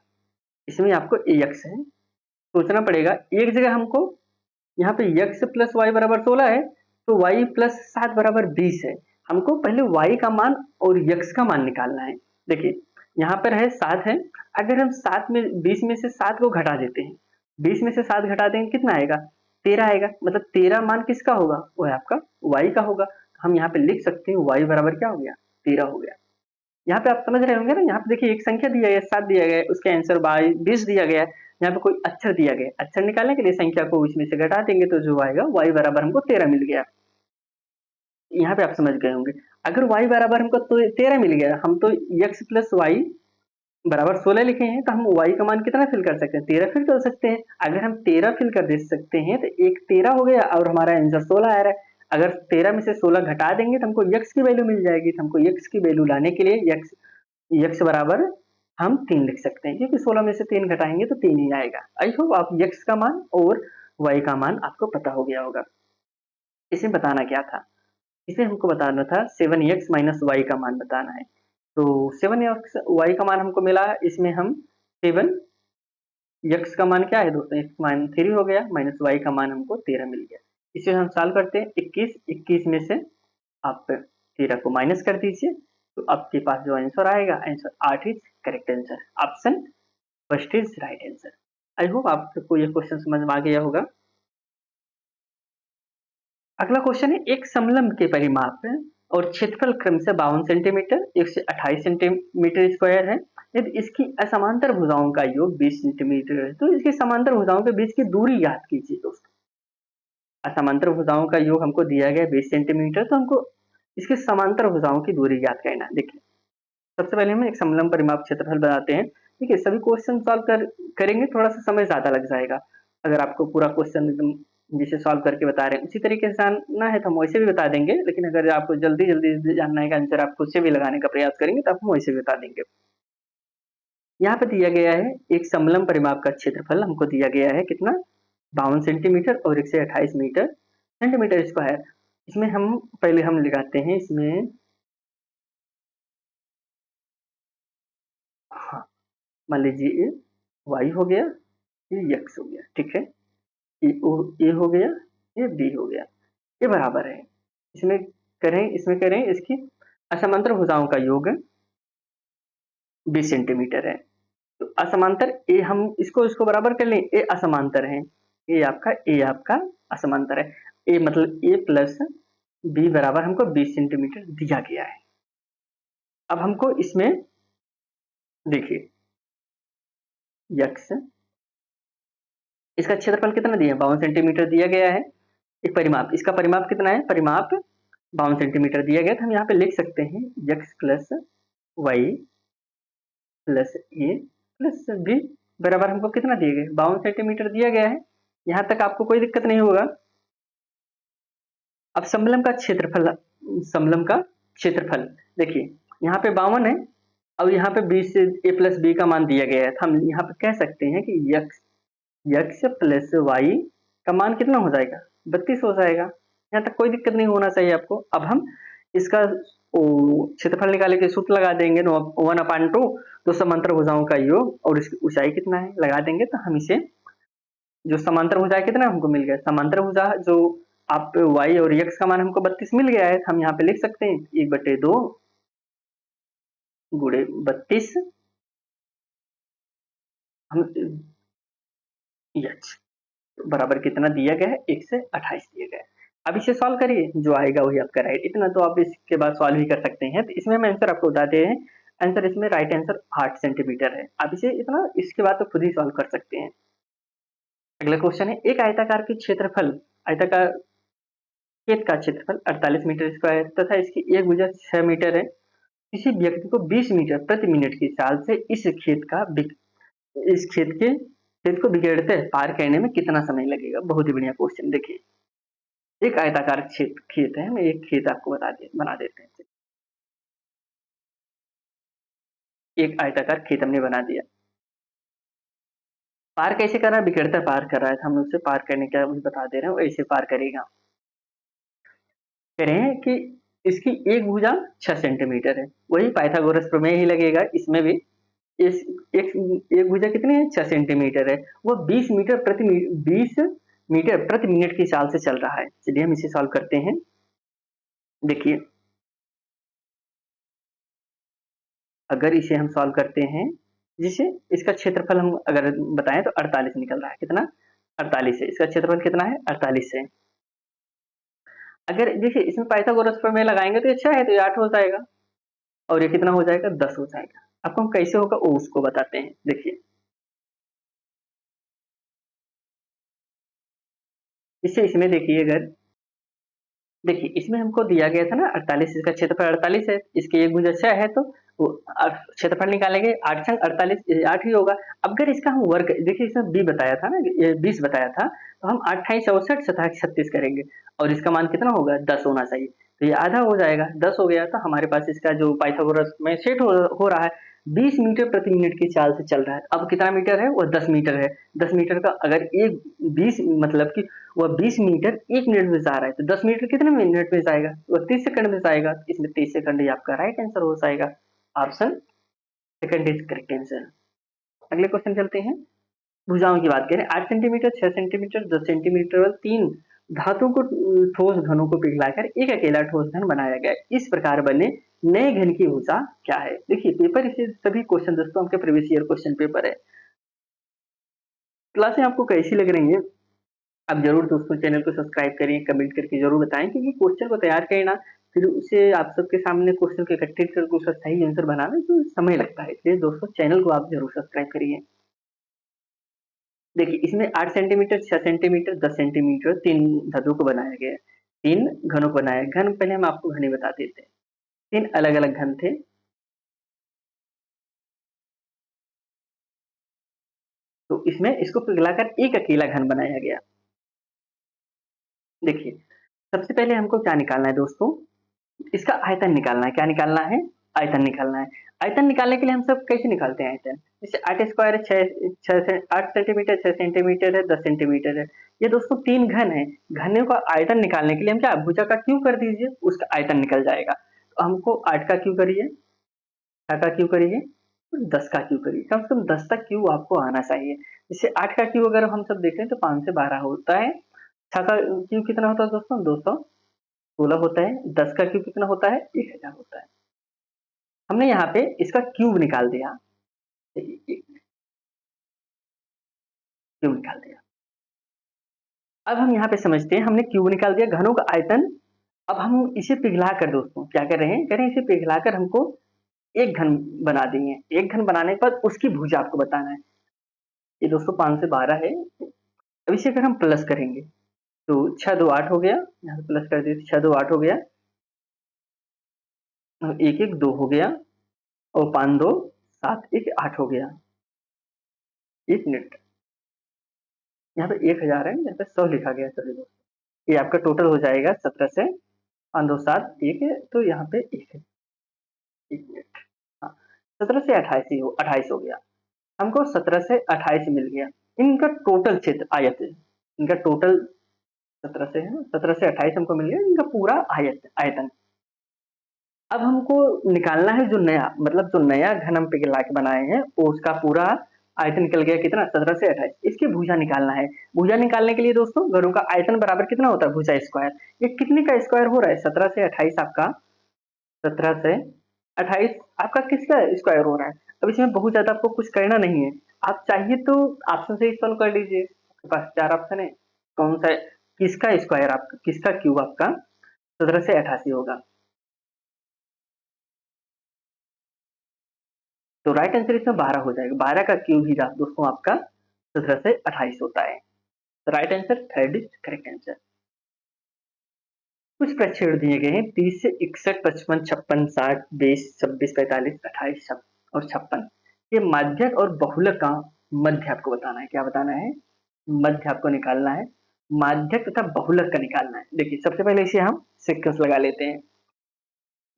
इसमें आपको एक्स है, सोचना पड़ेगा। एक जगह हमको यहाँ पे एक्स प्लस वाई बराबर 16 है, तो वाई प्लस 7 बराबर 20 है। हमको पहले वाई का मान और एक्स का मान निकालना है। देखिए यहाँ पर है 7 है, अगर हम 7 में 20 में से 7 को घटा देते हैं, 20 में से 7 घटा देंगे कितना आएगा, 13 आएगा, मतलब 13 मान किसका होगा, वो है आपका वाई का होगा। हम यहाँ पे लिख सकते हैं वाई बराबर क्या हो गया, 13 हो गया। यहाँ पे आप समझ रहे होंगे ना, यहाँ पे देखिए एक संख्या दिया गया है, 7 दिया गया है, उसका आंसर 20 दिया गया है। यहाँ पे कोई अक्षर दिया गया है, अक्षर निकालने के लिए संख्या को इसमें से घटा देंगे तो जो आएगा वाई बराबर हमको 13 मिल गया। यहाँ पे आप समझ गए होंगे। अगर y बराबर हमको तो 13 मिल गया, हम तो x प्लस वाई बराबर 16 लिखे हैं, तो हम y का मान कितना फिल कर सकते हैं? 13 फिल कर सकते हैं। अगर हम 13 फिल कर दे सकते हैं तो एक 13 हो गया और हमारा आंसर 16 आ रहा है। अगर 13 में से 16 घटा देंगे तो हमको x की वैल्यू मिल जाएगी। तो हमको x की वैल्यू लाने के लिए x बराबर हम 3 लिख सकते हैं, क्योंकि 16 में से 3 घटाएंगे तो 3 ही आएगा। आई होप आप x का मान और y का मान आपको पता हो गया होगा। इसे बताना क्या था? इसे हमको बताना था 7x माइनस वाई का मान बताना है। तो 7x वाई का मान हमको मिला, इसमें हम 7 x का मान क्या है दोस्तों? x मान 3 हो गया, माइनस y का मान हमको 13 मिल गया। इसे हम सॉल्व करते हैं। 21 में से आप 13 को माइनस कर दीजिए, तो आपके पास जो आंसर आएगा, answer 8 is correct answer. Option first is right answer. I hope आपको ये क्वेश्चन समझ में आ गया होगा। अगला क्वेश्चन है, एक समलंब के परिमाप है और क्षेत्रफल क्रम से 52 सेंटीमीटर 128 सेंटीमीटर स्क्वायर है। यदि इसकी असमांतर भुजाओं का योग 20 सेंटीमीटर है, तो इसकी समांतर भुजाओं के बीच की दूरी ज्ञात कीजिए दोस्तों। असमांतर भुजाओं का योग हमको दिया गया 20 सेंटीमीटर, तो हमको इसके समांतर भुजाओं की दूरी ज्ञात करना है। देखिए, सबसे पहले हम एक समलंब परिमाप क्षेत्रफल बनाते हैं। ठीक है, सभी क्वेश्चन सॉल्व करेंगे, थोड़ा सा समय ज्यादा लग जाएगा। अगर आपको पूरा क्वेश्चन एकदम जिसे सॉल्व करके बता रहे हैं उसी तरीके से जानना है तो हम वैसे भी बता देंगे, लेकिन अगर आपको जल्दी जल्दी जानना है कि आंसर आप खुद से भी लगाने का प्रयास करेंगे तो हम वैसे भी बता देंगे। यहाँ पे दिया गया है एक समलंब परिमाप का क्षेत्रफल हमको दिया गया है कितना? 52 सेंटीमीटर और 128 मीटर सेंटीमीटर स्क्वायर। इसमें हम पहले हम लगाते हैं इसमें, हाँ, मान लीजिए ये y हो गया, ये x हो गया, ठीक है, ये हो गया, ये b हो गया, ये बराबर है। इसमें करें इसकी असमांतर भुजाओं का योग 20 सेंटीमीटर है। तो असमांतर ए हम इसको बराबर कर लें, ए असमांतर है, ए आपका असमांतर है। ए मतलब ए प्लस बी बराबर हमको 20 सेंटीमीटर दिया गया है। अब हमको इसमें देखिए x, इसका क्षेत्रफल कितना दिया है? 52 सेंटीमीटर दिया गया है। एक परिमाप, इसका परिमाप कितना है? परिमाप 52 सेंटीमीटर दिया गया, तो हम यहाँ पे लिख सकते हैं x प्लस वाई प्लस ए प्लस बी बराबर हमको कितना दिया गया? 52 सेंटीमीटर दिया गया है। यहाँ तक आपको कोई दिक्कत नहीं होगा। अब समलंब का क्षेत्रफल देखिए, यहाँ पे 52 है, अब यहाँ पे 20 से ए प्लस बी का मान दिया गया है, तो हम यहाँ पे कह सकते हैं कि यक्स प्लस वाई का मान कितना हो जाएगा? 32 हो जाएगा। यहाँ तक कोई दिक्कत नहीं होना चाहिए आपको। अब हम इसका क्षेत्रफल निकाले के सूत्र लगा देंगे, 1/2, तो समांतर भुजाओं का योग और इसकी ऊंचाई कितना है लगा देंगे, तो हम इसे जो समांतर भुजा कितना हमको मिल गया? समांतर भुजा जो आप y और x का मान हमको 32 मिल गया है, तो हम यहाँ पे लिख सकते हैं 1/2 गुणे 32 हम h बराबर कितना दिया गया है? 128 दिया गया है। अब इसे सॉल्व करिए, जो आएगा वही आपका राइट। इतना तो आप इसके बाद सॉल्व ही कर सकते हैं। तो इसमें हम आंसर आपको बताते हैं, आंसर इसमें राइट आंसर 8 सेंटीमीटर है। आप इसे इतना इसके बाद तो खुद ही सॉल्व कर सकते हैं। अगला क्वेश्चन है, एक आयताकार के क्षेत्रफल आयताकार खेत का क्षेत्रफल 48 मीटर स्क्वायर तथा इसकी एक भुजा 6 मीटर है। किसी व्यक्ति को 20 मीटर प्रति मिनट की चाल से इस खेत को बिखेरते पार करने में कितना समय लगेगा? बहुत ही बढ़िया क्वेश्चन। देखिए, एक आयताकार खेत है, हम एक खेत आपको बना देते हैं। एक आयताकार खेत हमने बना दिया। पार कैसे कर रहा है? बिखेरता पार कर रहा है, तो हम उसे पार करने का बता दे रहे हैं, ऐसे पार करेगा। कह रहे हैं कि इसकी एक भुजा 6 सेंटीमीटर है, वही पाइथागोरस प्रमेय ही लगेगा इसमें भी। इस एक भुजा कितनी है? 6 सेंटीमीटर है, वो 20 मीटर प्रति मिनट की चाल से चल रहा है। चलिए हम इसे सॉल्व करते हैं। देखिए, अगर इसे हम सॉल्व करते हैं, जिसे इसका क्षेत्रफल हम अगर बताएं तो 48 निकल रहा है। कितना? 48 है। इसका क्षेत्रफल कितना है? 48 है। अगर देखिए इसमें पाइथागोरस प्रमेय लगाएंगे तो ये 6 है, तो ये 8 हो जाएगा, और ये कितना हो जाएगा? 10 हो जाएगा। आपको हम कैसे होगा वो उसको बताते हैं। देखिए, इससे इसमें देखिए, अगर देखिए इसमें हमको दिया गया था ना 48, इसका क्षेत्रफल 48 है, इसकी एक भुजा 6 है, तो वो क्षेत्रफल निकालेंगे 8 छंग 48, 8 ही होगा। अब अगर इसका हम वर्ग, देखिए इसमें बी बताया था ना, ये 20 बताया था, तो हम 28 64 27 36 करेंगे और इसका मान कितना होगा 10 होना चाहिए। तो ये आधा हो जाएगा, 10 हो गया, तो हमारे पास इसका जो पाइथागोरस में सेट हो रहा है 20 मीटर प्रति मिनट की चाल से चल रहा है। अब कितना मीटर है, वो 10 मीटर है। 10 मीटर का अगर एक 20 मतलब कि वह 20 मीटर 1 मिनट में जा रहा है, तो 10 मीटर कितने मिनट में जाएगा, वह 30 सेकंड में जाएगा। इसमें 30 सेकंड ही आपका राइट आंसर हो जाएगा। Option second is correct answer. अगले क्वेश्चन चलते हैं। भुजाओं की बात करें, 8 सेंटीमीटर, 6 सेंटीमीटर, 10 सेंटीमीटर और 3 धातु को ठोस घनों को पिघलाकर एक अकेला ठोस घन बनाया गया। इस प्रकार बने नए घन की भुजा क्या है? देखिए पेपर, इसे सभी क्वेश्चन दोस्तों आपके प्रीवियस ईयर क्वेश्चन पेपर है। क्लासें आपको कैसी लग रही हैं? आप जरूर दोस्तों चैनल को सब्सक्राइब करिए, कमेंट करके जरूर बताएं, क्योंकि क्वेश्चन को तैयार करना, फिर उसे आप सबके सामने क्वेश्चन को इकट्ठे करके उसका सही आंसर बनाने में समय लगता है। इसलिए दोस्तों चैनल को आप जरूर सब्सक्राइब करिए। देखिए इसमें 8 सेंटीमीटर, 6 सेंटीमीटर, 10 सेंटीमीटर 3 धातुओं को बनाया गया है, 3 घनों को बनाया है। घन पहले हम आपको घने बता देते हैं। 3 अलग-अलग घन थे। तो इसमें इसको पिघलाकर एक अकेला घन बनाया गया। देखिए, सबसे पहले हमको क्या निकालना है दोस्तों? इसका आयतन निकालना है। क्या निकालना है? आयतन निकालना है। आयतन निकालने के लिए हम सब कैसे निकालते हैं आयतन? जैसे 8 स्क्वायर 6 से 8 सेंटीमीटर, 6 सेंटीमीटर है, 10 सेंटीमीटर है। ये दोस्तों 3 घन है। घनों का आयतन निकालने के लिए हम क्या, भुजा का क्यूब कर दीजिए, उसका आयतन निकल जाएगा। तो हमको 8 का क्यूब करिए, 6 का क्यूब करिए, 10 का क्यूब करिए। कम से कम 10 तक क्यूब आपको आना चाहिए। जैसे 8 का क्यूब अगर हम सब देखें तो 5 से 12 होता है। 6 का क्यूब कितना होता है दोस्तों? 216 होता है। 10 का क्यूब कितना होता है? 1000 होता है। हमने यहाँ पे इसका क्यूब निकाल दिया, क्यूब निकाल दिया। अब हम यहाँ पे समझते हैं, हमने क्यूब निकाल दिया, घनों का आयतन। अब हम इसे पिघला कर दोस्तों क्या कर रहे हैं? कह रहे हैं इसे पिघलाकर हमको एक घन बना देंगे। एक घन बनाने के बाद उसकी भुजा आपको बताना है। ये दोस्तों 5 से 12 है। अब इसे अगर हम प्लस करेंगे तो 6 2 8 हो गया, यहाँ पे प्लस कर दिए 6 2 8 हो गया, और 1 1 2 हो गया, और 5 2 7 1 8 हो गया। 1 मिनट, यहाँ पे 1000 है, यहाँ पे 100 लिखा गया। चलिए दोस्तों, ये आपका टोटल हो जाएगा 17 से 5 2 7 1 है, तो यहाँ पे 1 है। 1 मिनट, हाँ, 17 से 28 ही हो, 28 हो गया। हमको 17 से 28 मिल गया। इनका टोटल क्षेत्र आयत है, इनका टोटल 17 से है, 17 से 28 हमको मिल गया, इनका पूरा आयत आयतन। अब हमको निकालना है जो नया, मतलब जो नया घन हम पिघला के बनाए हैं, वो उसका पूरा आयतन निकल गया कितना? 17 से 28। इसकी भुजा निकालना है। भुजा निकालने के लिए दोस्तों घनों का आयतन बराबर कितना होता है? भुजा स्क्वायर। ये कितने का स्क्वायर हो रहा है? 17 से 28 आपका, 17 से 28 आपका किसका स्क्वायर हो रहा है? अब इसमें बहुत ज्यादा आपको कुछ करना नहीं है। आप चाहिए तो ऑप्शन से ही सॉल्व कर लीजिए, आपके पास 4 ऑप्शन है। कौन सा, किसका स्क्वायर आपका, किसका क्यूब आपका 17 से 88 होगा? तो राइट आंसर इसमें 12 हो जाएगा। 12 का क्यूब ही दोस्तों आपका 17 से 28 होता है। तो right answer third is correct answer. कुछ प्रक्षेपण दिए गए हैं 30 से 61, 55, 56, 60, 20, 26, 45, 28 और 56। ये माध्यक और बहुलक का मध्य आपको बताना है। क्या बताना है? मध्य आपको निकालना है। माध्यक तथा बहुलक का निकालना है। देखिए सबसे पहले इसे हम सीक्वेंस लगा लेते हैं।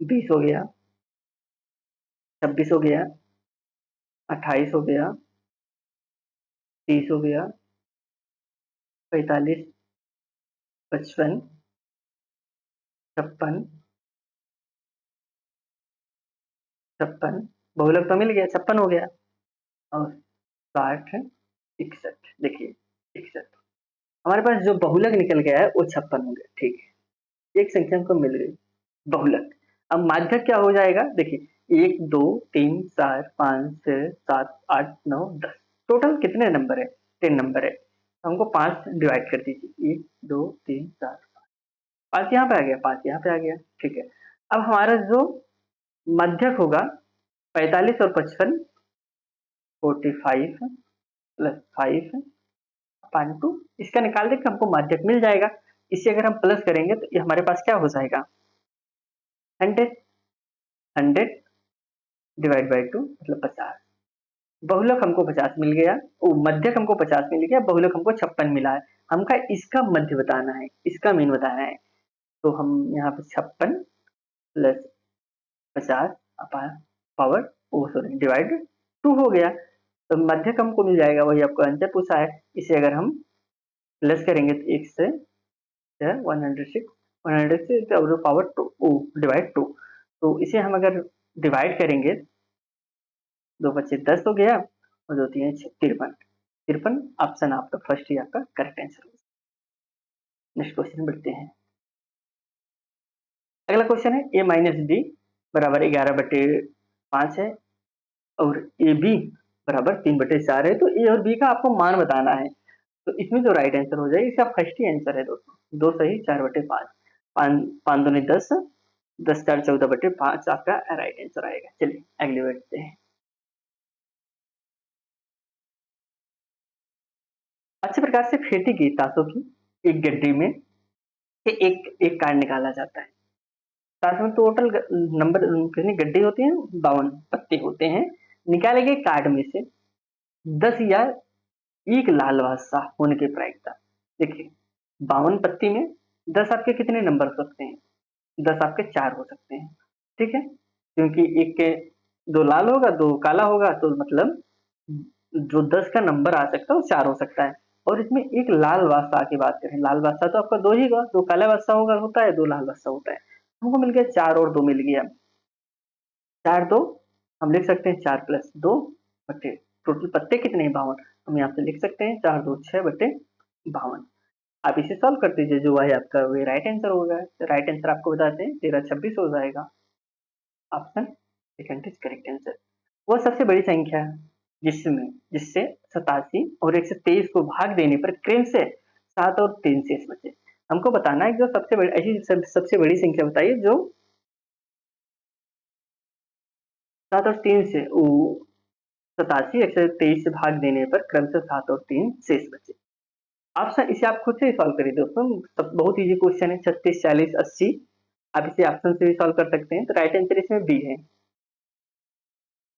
20 हो गया, 26 हो गया, 28 हो गया, 30 हो गया, 45, 55, 56, 56 बहुलक तो मिल गया, 56 हो गया, और 60, 61। देखिए 61, हमारे पास जो बहुलक निकल गया है वो 56 हो गया। ठीक है, एक संख्या हमको मिल गई बहुलक। अब माध्यक क्या हो जाएगा? देखिए 1 2 3 4 5 6 7 8 9 10, टोटल कितने नंबर है? 10 नंबर है। हमको 5 डिवाइड कर दीजिए, 1 2 3 4 5 यहाँ पे आ गया, 5 यहाँ पे आ गया। ठीक है, अब हमारा जो मध्यक होगा 45 और 55, 45 प्लस 5 अपान 2, इसका निकाल देंगे हमको माध्यक मिल जाएगा। इसे अगर हम प्लस करेंगे तो ये हमारे पास क्या हो जाएगा, 100 100 डिवाइड बाई 2 मतलब 50। बहुलक हमको 50 मिल गया, मध्यक हमको 50 मिल गया, बहुलक हमको 56 मिला है। हमका इसका मध्य बताना है, इसका मीन बताना है। तो हम यहाँ पे 56 प्लस 50 पावर सॉरी डिवाइड 2 हो गया। तो मध्यक हमको मिल जाएगा, वही आपको आंसर पूछा है। इसे अगर हम प्लस करेंगे तो 1 से 106 और पावर 2 डिवाइड 2। तो इसे हम अगर डिवाइड करेंगे, 2 बचे 10 हो गया और 2 3 53। 53 ऑप्शन आपका फर्स्ट ही आपका करेक्ट आंसर। नेक्स्ट क्वेश्चन बढ़ते हैं। अगला क्वेश्चन है a माइनस बी बराबर 11/5 है और ए बी बराबर 3/4 है। तो ए और बी का आपको मान बताना है। तो इसमें जो राइट आंसर हो जाएगा, इसका फर्स्ट ही आंसर है दोस्तों, 2 सही 4/5, 5 दूनी 10, 10 4 14/5 आपका राइट आंसर आएगा। चलिए अगले बढ़ते हैं। अच्छे प्रकार से फेंटी गई ताशों की एक गड्डी में से एक एक कार्ड निकाला जाता है। ताश में टोटल नंबर कितनी गड्डी होती हैं, 52 पत्ते होते हैं। निकाले गए कार्ड में से 10 या एक लाल बादशाह होने की प्रायिकता। देखिए 52 पत्ती में 10 आपके कितने नंबर हो सकते हैं, 10 आपके 4 हो सकते हैं। ठीक है, क्योंकि एक के 2 लाल होगा 2 काला होगा, तो मतलब जो 10 का नंबर आ सकता है वो 4 हो सकता है। और इसमें एक लाल बादशाह की बात करें, लाल बादशाह तो आपका 2 ही होगा, 2 काला बादशाह होगा होता है, 2 लाल बादशाह होता है। हमको मिल गया 4 और 2 मिल गया। 4 2 हम लिख सकते हैं 4 प्लस 2 बटे टोटल पत्ते कितने हैं, 52। हम यहाँ पे लिख सकते हैं 4 2 6/52। आप इसे सॉल्व कर दीजिए, जो है आपका वही राइट आंसर होगा। राइट आंसर आपको बताते हैं 13 26 हो जाएगा। Option second is correct answer. वो सबसे बड़ी संख्या है जिससे 87 और 123 को भाग देने पर क्रम से 7 और 3 शेष बचे। हमको बताना है जो सबसे बड़ी ऐसी सबसे बड़ी संख्या बताइए जो 7 और 3 से 87 123 से भाग देने पर क्रम से 7 और 3 शेष बचे। ऑप्शन इसे आप खुद से ही सॉल्व करिए दोस्तों, बहुत इजी क्वेश्चन है। 36 40 80 आप इसे ऑप्शन से भी सॉल्व कर सकते हैं। तो राइट आंसर इसमें बी है।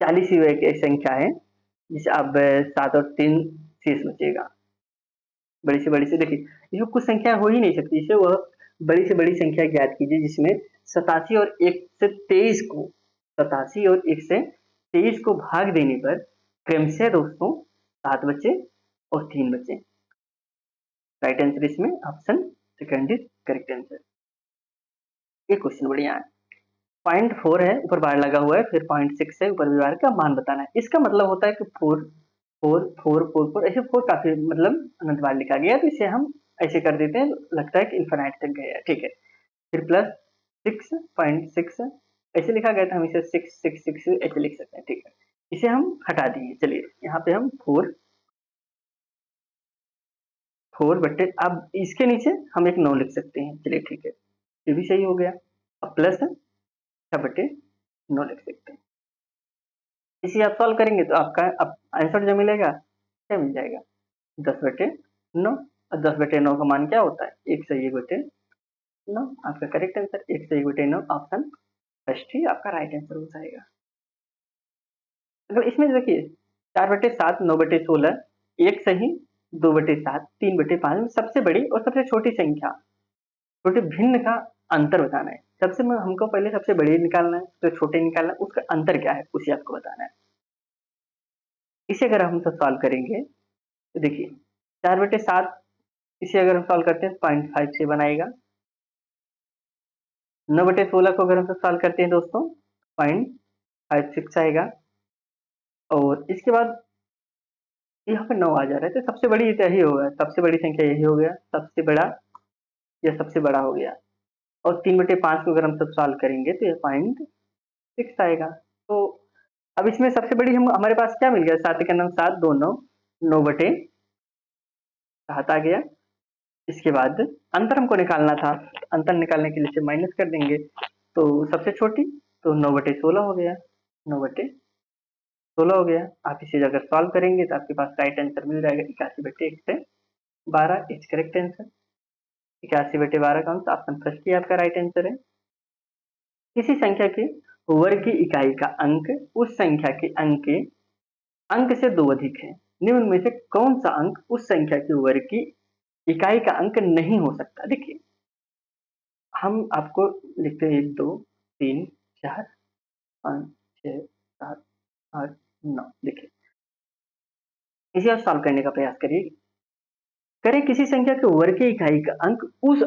40 ही एक संख्या है जिसे अब 7 और 3 शेष बचेगा। बड़ी से देखिए, इसमें कुछ संख्या हो ही नहीं सकती, इसे वह बड़ी से बड़ी संख्या ज्ञात कीजिए जिसमें 87 और 1 से 23 को 87 और 1 से 23 को भाग देने पर क्रमशः दोस्तों 7 बचे और 3 बचे। राइट आंसर इसमें option second is correct answer. ये क्वेश्चन बढ़िया है। पॉइंट 4 है, ऊपर बार लगा हुआ है, फिर पॉइंट 6 है, ऊपर भी बार का मान बताना है। इसका मतलब होता है कि 4 4 4 4 4 ऐसे 4 काफी मतलब अनंत बार लिखा गया, तो इसे हम ऐसे कर देते हैं, लगता है कि इन्फिनाइट तक गया है। ठीक है, फिर प्लस 6.6 ऐसे लिखा गया था, हम इसे 6 6 6 ऐसे लिख सकते हैं। ठीक है, इसे हम हटा दिए। चलिए यहाँ पे हम 4 4 बटे, अब इसके नीचे हम एक 9 लिख सकते हैं। चलिए ठीक है, ये भी सही हो गया। अब प्लस 6/9 लिख सकते हैं। इसे आप सॉल्व करेंगे तो आपका अब आंसर जो मिलेगा क्या मिल जाएगा, 10/9। और 10/9 का मान क्या होता है, 1 से 1/9। आपका करेक्ट आंसर 1 से 1/9 ऑप्शन फर्स्ट ही आपका राइट आंसर हो जाएगा। अगर इसमें देखिए 4/7 9/16 1 सही 2/7 3/5 सबसे बड़ी और सबसे छोटी संख्या, छोटे भिन्न का अंतर बताना है। हमको पहले सबसे बड़ी निकालना है, तो छोटे निकालना है, उसका अंतर क्या है उसे आपको बताना है। इसे अगर हम सॉल्व करेंगे तो देखिए 4/7 इसे अगर हम सॉल्व करते हैं 0.56 आएगा। 9/16 को अगर हम सॉल्व करते हैं दोस्तों 0.56 आएगा। और इसके बाद यहाँ पे 9 आ जा रहा है, तो सबसे बड़ी तो यही होगा, सबसे बड़ी संख्या यही हो गया, सबसे बड़ा या सबसे बड़ा हो गया। और 3/5 को अगर हम सब सॉल्व करेंगे तो ये 0.6 आएगा। तो अब इसमें सबसे बड़ी हम हमारे पास क्या मिल गया, 7 का 9 7 2 9 9/7 आ गया। इसके बाद अंतर हमको निकालना था, अंतर निकालने के लिए इसे माइनस कर देंगे, तो सबसे छोटी तो 9/16 हो गया, 9/16 हो गया। आप इसे अगर सॉल्व करेंगे तो आपके पास राइट आंसर मिल जाएगा 81/112 इज करेक्ट आंसर। 81/12 का अंक, ऑप्शन फर्स्ट ही आपका राइट आंसर है। किसी संख्या के वर्ग की इकाई का अंक उस संख्या के अंक से 2 अधिक है। निम्न में से कौन सा अंक उस संख्या के वर्ग की इकाई का अंक नहीं हो सकता? देखिए, हम आपको लिखते हैं 1, 2, 3, 4, 5, 6, 7, 8, 9। देखिए, इसे आप सॉल्व करने का प्रयास करिए। करें किसी संख्या के वर्ग की इकाई का अंक उस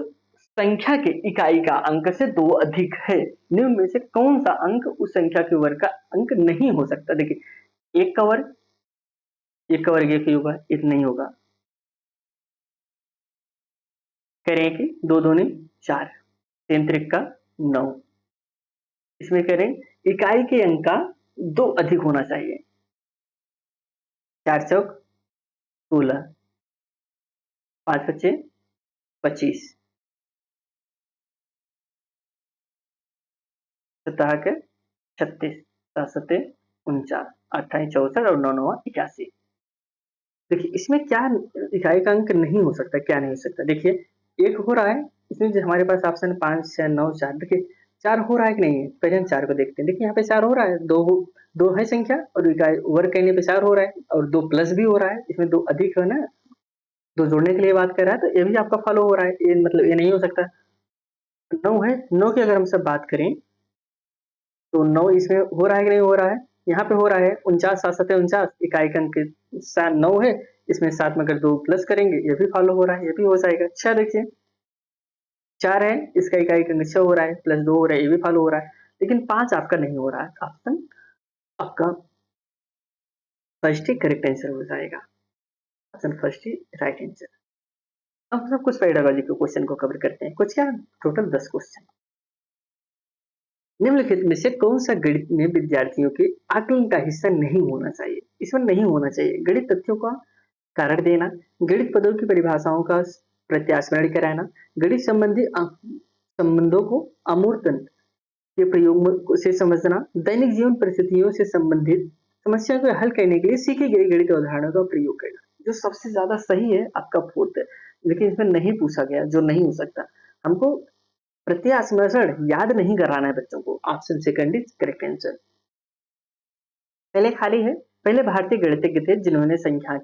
संख्या के इकाई का अंक से 2 अधिक है। निम्न में से कौन सा अंक उस संख्या के वर्ग का अंक नहीं हो सकता? देखिए, 1 का वर्ग 1 ही होगा, 1 नहीं होगा। करें कि 2 दूनी 4, 3 त्रिक का 9। इसमें करें इकाई के अंक का 2 अधिक होना चाहिए। 4 चौक 16, 5 पच्चे 25, 17 के 36, 7 सत्ते 49, 28 64 और 9 नौवा 81। देखिए, इसमें क्या इकाई का अंक नहीं हो सकता, क्या नहीं हो सकता? देखिए, 1 हो रहा है, इसमें जो हमारे पास ऑप्शन है 5, 6, 9, 4। देखिए, 4 हो रहा है कि नहीं है? पहले हम 4 को देखते हैं। देखिए, यहाँ पे 4 हो रहा है, 2 है संख्या और इकाई वर्ग करने पे 4 हो रहा है और 2 प्लस भी हो रहा है, इसमें 2 अधिक है ना, 2 जोड़ने के लिए बात कर रहा है, तो ये भी आपका फॉलो हो रहा है, ये मतलब ये नहीं हो सकता। 9 है, 9 की अगर हम सब बात करें तो 9 इसमें हो रहा है कि नहीं हो रहा है? यहाँ पे हो रहा है 49, 7 सत्ते 49, इकाई का अंक 9 है, इसमें 7 में अगर 2 प्लस करेंगे ये भी फॉलो हो रहा है, ये भी हो जाएगा। 6 देखिए, 4 है, इसका इकाई का अंक 6 हो रहा है, प्लस 2 हो रहा है, ये भी फॉलो हो रहा है। लेकिन 5 आपका नहीं हो रहा है, ऑप्शन आपका फर्स्ट ही करेक्ट आंसर हो जाएगा। ऑप्शन फर्स्ट ही राइट आंसर। अब हम सब कुछ पेडागोजी के क्वेश्चन को कवर करते हैं, कुछ क्या टोटल 10 क्वेश्चन। निम्नलिखित में से कौन सा गणित में विद्यार्थियों के आकलन का हिस्सा नहीं होना चाहिए? इसमें नहीं होना चाहिए गणित तथ्यों का कारण देना, गणित पदों की परिभाषाओं का प्रत्यास्मरण कराना, गणित संबंधी संबंधों को अमूर्तन के प्रयोग से समझना, दैनिक जीवन परिस्थितियों से संबंधित समस्या को हल करने के लिए सीखी गई गणित उदाहरणों का प्रयोग करना। जो सबसे ज्यादा सही है आपका फोर्थ है, लेकिन इसमें नहीं पूछा गया, जो नहीं हो सकता। हमको प्रत्यास्मरण याद नहीं कराना है बच्चों को। Option second is correct answer. पहले खाली है। पहले भारतीय गणितज्ञ थे जिन्होंने संख्या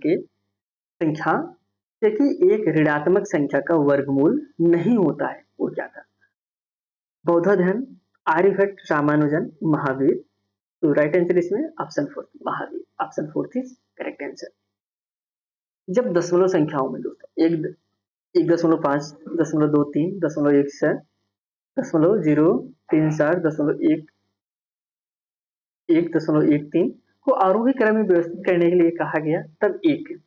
से कि एक ऋणात्मक संख्या का वर्गमूल नहीं होता है, वो क्या था? बौद्धधन, आर्यभट्ट, रामानुजन, महावीर। तो राइट आंसर इसमें option fourth Mahavir, option fourth is correct answer. जब दशमलव संख्याओं में दोस्तों 1.5, 0.23, 1.16, 0.34, 1.13 को आरोही क्रम में व्यवस्थित करने के लिए कहा गया, तब एक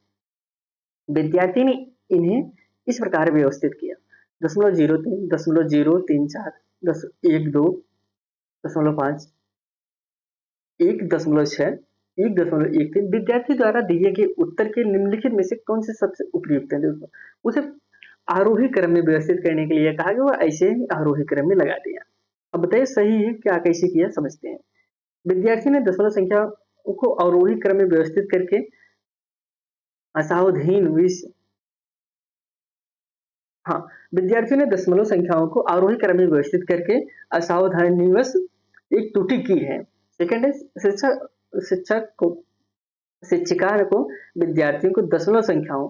विद्यार्थी ने इन्हें इस प्रकार व्यवस्थित किया: 0.03, 0.034, 1.2, 0.5, 1.6, 1.13। विद्यार्थी द्वारा दिए गए उत्तर के निम्नलिखित में से कौन से सबसे उपयुक्त है? दोस्तों, उसे आरोही क्रम में व्यवस्थित करने के लिए कहा गया, वो ऐसे ही आरोही क्रम में लगा दिया। अब बताइए सही है क्या, कैसे किया समझते हैं। विद्यार्थी ने दशमलव संख्या को आरोही क्रम में व्यवस्थित करके असावधान विष हाँ, विद्यार्थियों ने दशमलव संख्याओं को आरोही क्रम में व्यवस्थित करके असावधानीवश एक त्रुटि की है। सेकंड है शिक्षिका को विद्यार्थियों को दशमलव संख्याओं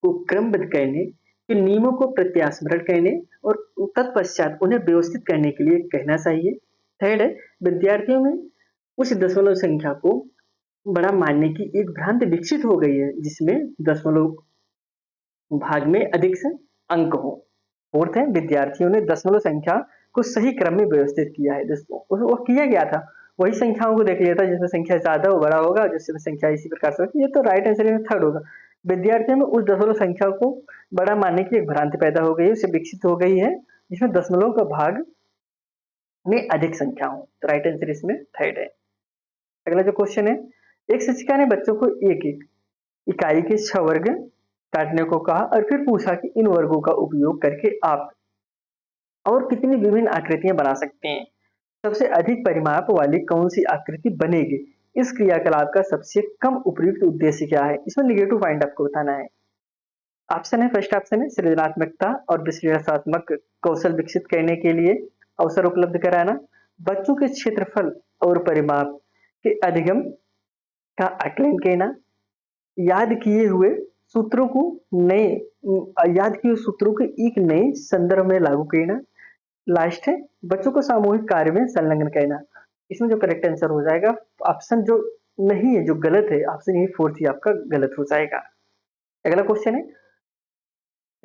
को क्रमबद्ध करने के नियमों को प्रत्यास्मरण करने और तत्पश्चात उन्हें व्यवस्थित करने के लिए कहना चाहिए। थर्ड है विद्यार्थियों में उस दशमलव संख्या को बड़ा मानने की एक भ्रांति विकसित हो गई है जिसमें दशमलव भाग में अधिक से अंक हो। फोर्थ है विद्यार्थियों ने दशमलव संख्या को सही क्रम में व्यवस्थित किया है। दोस्तों, वो किया गया था, वही संख्याओं को देख लिया था जिसमें संख्या ज्यादा हो बड़ा होगा, जिसमें संख्या इसी प्रकार से होगी। ये तो राइट आंसर में थर्ड होगा। विद्यार्थियों में उस दशमलव संख्या को बड़ा मानने की एक भ्रांति पैदा हो गई है, उसे विकसित हो गई है जिसमें दशमलव का भाग में अधिक संख्या हो। तो राइट आंसर इसमें थर्ड है। अगला जो क्वेश्चन है, एक शिक्षिका ने बच्चों को एक एक इकाई के 6 वर्ग काटने को कहा और फिर पूछा कि इन वर्गों का उपयोग करके आप और कितनी विभिन्न आकृतियां बना सकते हैं? सबसे अधिक परिमाप वाली कौन सी आकृति बनेगी? इस क्रियाकलाप का सबसे कम उपयुक्त उद्देश्य क्या है? इसमें नेगेटिव पॉइंट आपको बताना है। ऑप्शन है, फर्स्ट ऑप्शन है सृजनात्मकता और विश्लेषणात्मक कौशल विकसित करने के लिए अवसर उपलब्ध कराना, बच्चों के क्षेत्रफल और परिमाप के अधिगम का आकलन करना, याद किए हुए सूत्रों को नए याद किए हुए सूत्रों को एक नए संदर्भ में लागू करना, लास्ट है बच्चों को सामूहिक कार्य में संलग्न करना। इसमें जो करेक्ट आंसर हो जाएगा ऑप्शन जो नहीं है, जो गलत है, ऑप्शन ए 4 सी आपका गलत हो जाएगा। अगला क्वेश्चन है,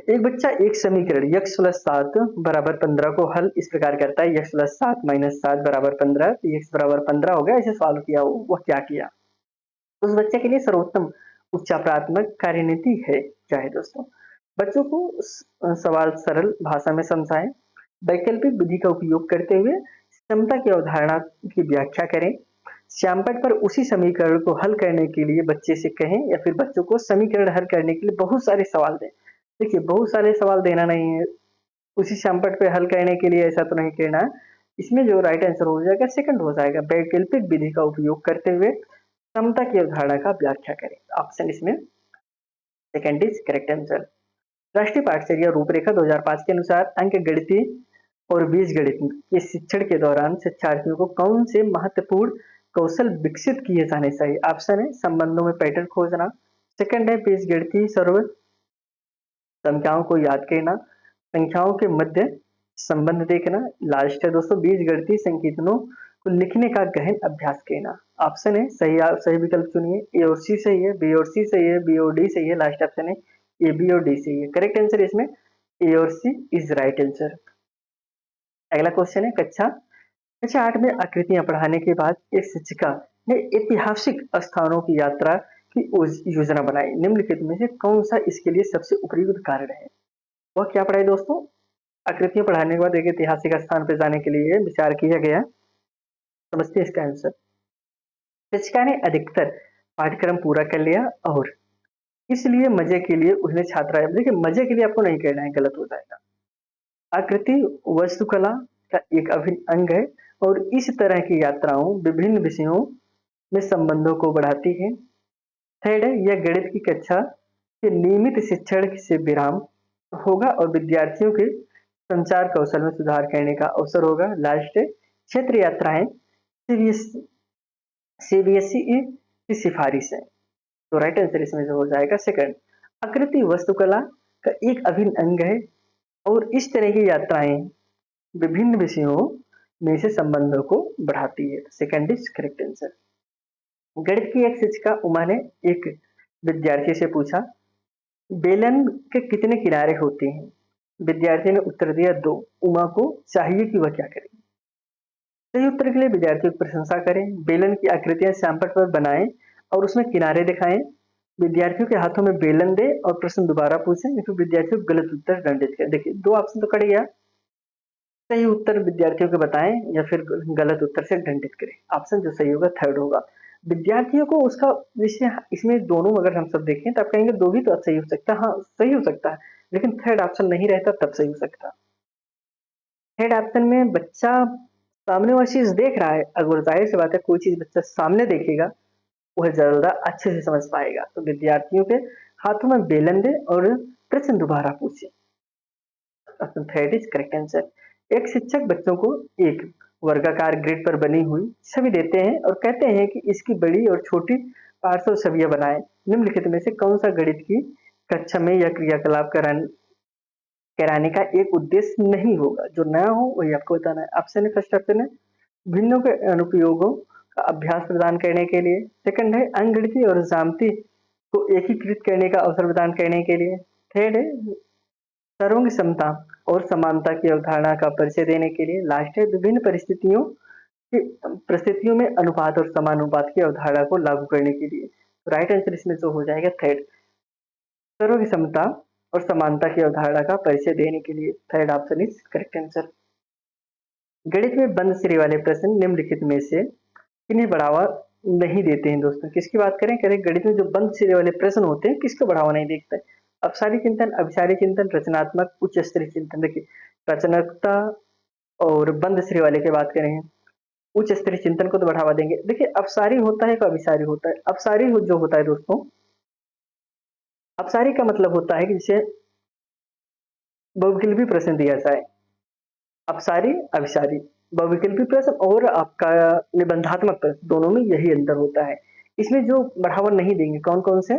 एक बच्चा एक समीकरण x प्लस 7 बराबर 15 को हल इस प्रकार करता है, x प्लस 7 माइनस 7 बराबर 15, तो x बराबर 15 हो गया, इसे सॉल्व किया, वह क्या किया? उस बच्चे के लिए सर्वोत्तम उच्चापरात्मक कार्यनीति है क्या है दोस्तों? बच्चों को सवाल सरल भाषा में समझाएं, वैकल्पिक विधि का उपयोग करते हुए क्षमता की अवधारणा की व्याख्या करें, श्यामपट्ट पर उसी समीकरण को हल करने के लिए बच्चे से कहें या फिर बच्चों को समीकरण हल करने के लिए बहुत सारे सवाल दें। देखिए बहुत सारे सवाल देना नहीं है, उसी श्यामपट्ट पे हल करने के लिए ऐसा तो नहीं करना है। इसमें जो राइट आंसर हो जाएगा सेकंड हो जाएगा, वैकल्पिक विधि का उपयोग करते हुए क्षमता की अवधारणा का व्याख्या करें। ऑप्शन इसमें सेकंड इज करेक्ट आंसर। राष्ट्रीय पाठचर्या रूपरेखा 2005 के अनुसार अंक गणितीय और बीजगणित के शिक्षण के दौरान शिक्षार्थियों को कौन से महत्वपूर्ण कौशल विकसित किए जाने चाहिए? ऑप्शन है संबंधों में पैटर्न खोजना, सेकंड है बीजगणितीय सर्व संख्याओं को याद करना, संख्याओं के मध्य संबंध देखना, लास्ट है दोस्तों बीजगणितीय संकेतनों को लिखने का गहन अभ्यास करना। ऑप्शन है सही विकल्प चुनिए, ए और सी सही है, बी और सी सही है, बी और डी सही है, लास्ट ऑप्शन है ए बी और डी सही है। करेक्ट आंसर इसमें ए और सी इज राइट आंसर। अगला क्वेश्चन है, कक्षा कक्षा 8 में आकृतियां पढ़ाने के बाद एक शिक्षिका ने ऐतिहासिक स्थानों की यात्रा की योजना बनाई, निम्नलिखित में से कौन सा इसके लिए सबसे उपयुक्त कारण है? वह क्या पढ़ाई दोस्तों? आकृतियां पढ़ाने के बाद एक ऐतिहासिक स्थान पर जाने के लिए विचार किया गया। समझते हैं इसका आंसर। शिक्षिका ने अधिकतर पाठ्यक्रम पूरा कर लिया और इसलिए मजे के लिए उसने छात्रा, देखिए मजे के लिए आपको नहीं कहना है, गलत हो जाएगा। आकृति वास्तुकला का एक अभिन्न अंग है और इस तरह की यात्राओं विभिन्न विषयों में संबंधों को बढ़ाती है। थर्ड है यह गणित की कक्षा के नियमित शिक्षण से विराम होगा और विद्यार्थियों के संचार कौशल में सुधार करने का अवसर होगा। लास्ट है क्षेत्र यात्राएं सीबीएसई की सिफारिश है, तो राइट आंसर इसमें जो हो जाएगा सेकंड। आकृति वास्तुकला का एक अभिन्न अंग है और इस तरह की यात्राएं विभिन्न विषयों में से संबंधों को बढ़ाती है, सेकंड इज करेक्ट आंसर। गणित की एक शिक्षिका उमा ने एक विद्यार्थी से पूछा, बेलन के कितने किनारे होते हैं? विद्यार्थी ने उत्तर दिया 2। उमा को चाहिए कि वह क्या करे? सही उत्तर के लिए विद्यार्थियों की प्रशंसा करें, बेलन की आकृतियां श्यामपट्ट पर बनाएं और उसमें किनारे दिखाएं, विद्यार्थियों के हाथों में बेलन दे और प्रश्न दोबारा पूछें या फिर विद्यार्थियों को गलत उत्तर दंडित करें। देखिए 2 ऑप्शन तो कट गया, सही उत्तर विद्यार्थियों को बताएं या फिर गलत उत्तर से दंडित करें। ऑप्शन जो सही होगा थर्ड होगा। विद्यार्थियों को उसका विषय, इसमें दोनों अगर हम सब देखें तो आप कहेंगे 2 भी तो सही हो सकता है, हाँ सही हो सकता है, लेकिन थर्ड ऑप्शन नहीं रहता तब सही हो सकता। थर्ड ऑप्शन में बच्चा सामने वाली चीज देख रहा है, अगर जाहिर सी बात है कोई चीज बच्चा सामने देखेगा वह ज्यादा अच्छे से समझ पाएगा, तो विद्यार्थियों के हाथों में बेलन दे और प्रश्न दोबारा पूछे। Option third is correct answer. एक शिक्षक बच्चों को एक वर्गाकार ग्रिड पर बनी हुई छवि देते हैं और कहते हैं कि इसकी बड़ी और छोटी पार्श्व छवियां बनाएं, निम्नलिखित में से कौन सा गणित की कक्षा में यह क्रियाकलाप कराने का एक उद्देश्य नहीं होगा? जो नया हो वही आपको बताना है। ऑप्शन है, फर्स्ट ऑप्शन है भिन्नों के अनुप्रयोगों का अभ्यास प्रदान करने के लिए, सेकंड है अंकगणितीय और ज्यामिति को एकीकृत करने का अवसर प्रदान करने के लिए, थर्ड है सर्वों समता और समानता की अवधारणा का परिचय देने के लिए, लास्ट है विभिन्न परिस्थितियों में अनुपात और समानुपात की अवधारणा को लागू करने के लिए। राइट आंसर इसमें जो हो जाएगा थर्ड, सर्व समता और समानता की अवधारणा का परिचय देने के लिए, third option is correct answer. गणित में बंद सिरे वाले प्रश्न निम्नलिखित में से किन्हें बढ़ावा नहीं देते हैं दोस्तों? किसकी बात करें? कह रहे गणित में जो बंद सिरे वाले प्रश्न होते हैं किसको बढ़ावा नहीं देते? अपसारी चिंतन, अभिसारी चिंतन, रचनात्मक, उच्च स्तरीय चिंतन। देखिए रचनात्मकता और बंद सिरे वाले की बात करें, उच्च स्तरीय चिंतन को तो बढ़ावा देंगे। देखिए अपसारी होता है तो अभिसारी होता है। अपसारी जो होता है दोस्तों अपसारी का मतलब होता है कि जिसे बहुविकल्पी प्रश्न दिया जाए। अपसारी, अभिसारी, बहुविकल्पी प्रश्न और आपका निबंधात्मक प्रश्न दोनों में यही अंतर होता है। इसमें जो बढ़ावा नहीं देंगे कौन-कौन से?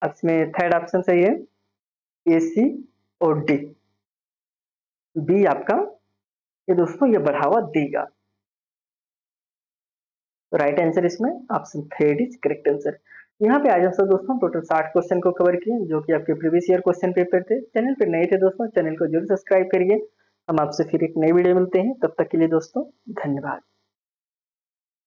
इसमें थर्ड ऑप्शन सही है ए, सी और डी। बी आपका ये दोस्तों ये बढ़ावा देगा। राइट आंसर इसमें option third is correct answer. यहाँ पे आज हम सब दोस्तों टोटल 60 क्वेश्चन को कवर किए जो कि आपके प्रीवियस ईयर क्वेश्चन पेपर थे। चैनल पे नए थे दोस्तों, चैनल को जरूर सब्सक्राइब करिए। हम आपसे फिर एक नई वीडियो मिलते हैं, तब तक के लिए दोस्तों धन्यवाद।